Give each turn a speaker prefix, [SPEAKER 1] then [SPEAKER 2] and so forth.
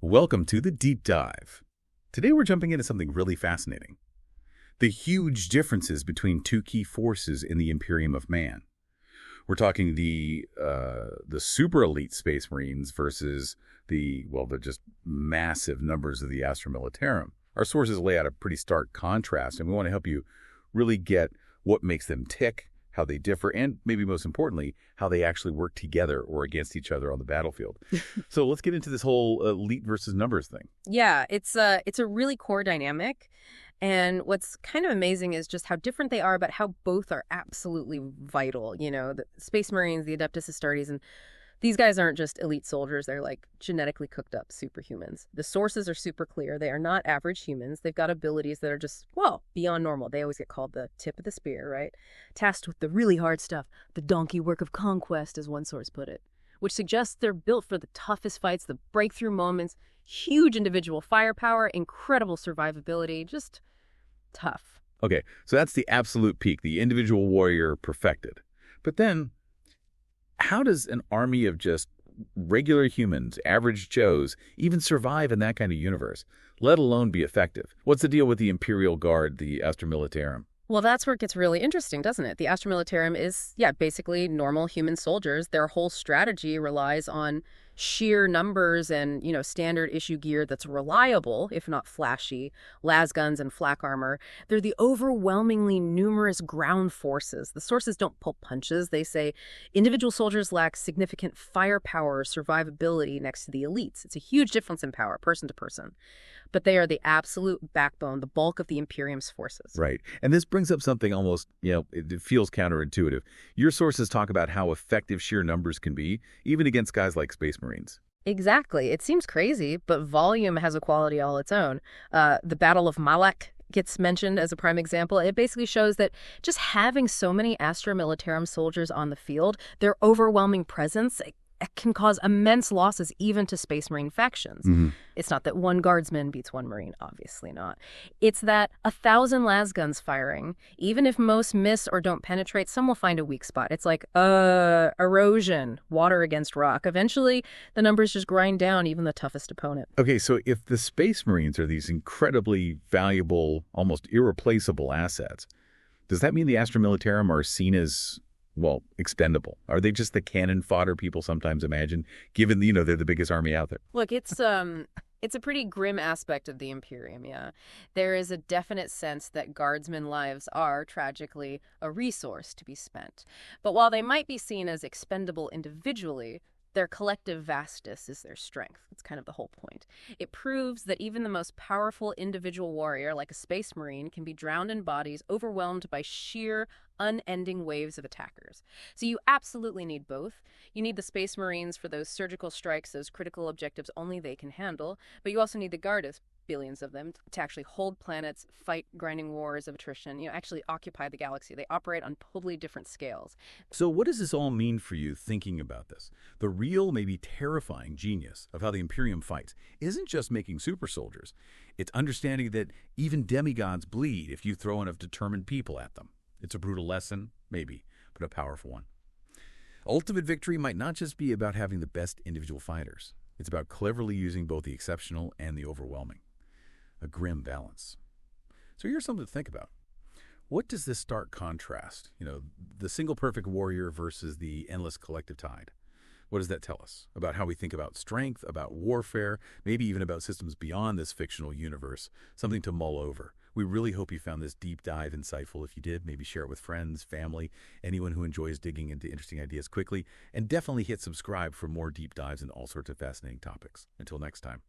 [SPEAKER 1] Welcome to the Deep Dive. Today we're jumping into something really fascinating. The huge differences between two key forces in the Imperium of Man. We're talking the super elite Space Marines versus the just massive numbers of the Astra Militarum. Our sources lay out a pretty stark contrast, and we want to help you really get what makes them tick, how they differ, and maybe most importantly, how they actually work together or against each other on the battlefield. So let's get into this whole elite versus numbers thing.
[SPEAKER 2] Yeah, it's a really core dynamic. And what's kind of amazing is just how different they are, but how both are absolutely vital. You know, the Space Marines, the Adeptus Astartes, and these guys aren't just elite soldiers. They're like genetically cooked up superhumans. The sources are super clear. They are not average humans. They've got abilities that are just, well, beyond normal. They always get called the tip of the spear, right? Tasked with the really hard stuff, the donkey work of conquest, as one source put it, which suggests they're built for the toughest fights, the breakthrough moments, huge individual firepower, incredible survivability, just tough.
[SPEAKER 1] Okay, so that's the absolute peak, the individual warrior perfected. But then, how does an army of just regular humans, average Joes, even survive in that kind of universe, let alone be effective? What's the deal with the Imperial Guard, the Astra Militarum?
[SPEAKER 2] Well, that's where it gets really interesting, doesn't it? The Astra Militarum is, basically normal human soldiers. Their whole strategy relies on sheer numbers and, standard issue gear that's reliable, if not flashy, lasguns and flak armor. They're the overwhelmingly numerous ground forces. The sources don't pull punches. They say individual soldiers lack significant firepower or survivability next to the elites. It's a huge difference in power, person to person. But they are the absolute backbone, the bulk of the Imperium's forces.
[SPEAKER 1] Right. And this brings up something almost, it feels counterintuitive. Your sources talk about how effective sheer numbers can be, even against guys like Space Marines.
[SPEAKER 2] Exactly. It seems crazy, but volume has a quality all its own. The Battle of Malek gets mentioned as a prime example. It basically shows that just having so many Astra Militarum soldiers on the field, their overwhelming presence, it can cause immense losses even to Space Marine factions. It's not that one guardsman beats one Marine, obviously not. It's that 1,000 lasguns firing, even if most miss or don't penetrate, some will find a weak spot. It's like, erosion, water against rock. Eventually, the numbers just grind down even the toughest opponent.
[SPEAKER 1] Okay, so if the Space Marines are these incredibly valuable, almost irreplaceable assets, does that mean the Astra Militarum are seen as expendable? Are they just the cannon fodder people sometimes imagine, given, they're the biggest army out there?
[SPEAKER 2] Look, it's a pretty grim aspect of the Imperium, yeah. There is a definite sense that guardsmen lives are, tragically, a resource to be spent. But while they might be seen as expendable individually, their collective vastness is their strength. That's kind of the whole point. It proves that even the most powerful individual warrior, like a Space Marine, can be drowned in bodies, overwhelmed by sheer, unending waves of attackers. So you absolutely need both. You need the Space Marines for those surgical strikes, those critical objectives only they can handle, but you also need the Gardas, billions of them, to actually hold planets, fight grinding wars of attrition, actually occupy the galaxy. They operate on totally different scales.
[SPEAKER 1] So what does this all mean for you thinking about this? The real, maybe terrifying genius of how the Imperium fights isn't just making super soldiers. It's understanding that even demigods bleed if you throw enough determined people at them. It's a brutal lesson, maybe, but a powerful one. Ultimate victory might not just be about having the best individual fighters. It's about cleverly using both the exceptional and the overwhelming. A grim balance. So here's something to think about. What does this stark contrast, the single perfect warrior versus the endless collective tide? What does that tell us about how we think about strength, about warfare, maybe even about systems beyond this fictional universe? Something to mull over. We really hope you found this deep dive insightful. If you did, maybe share it with friends, family, anyone who enjoys digging into interesting ideas quickly, and definitely hit subscribe for more deep dives in all sorts of fascinating topics. Until next time.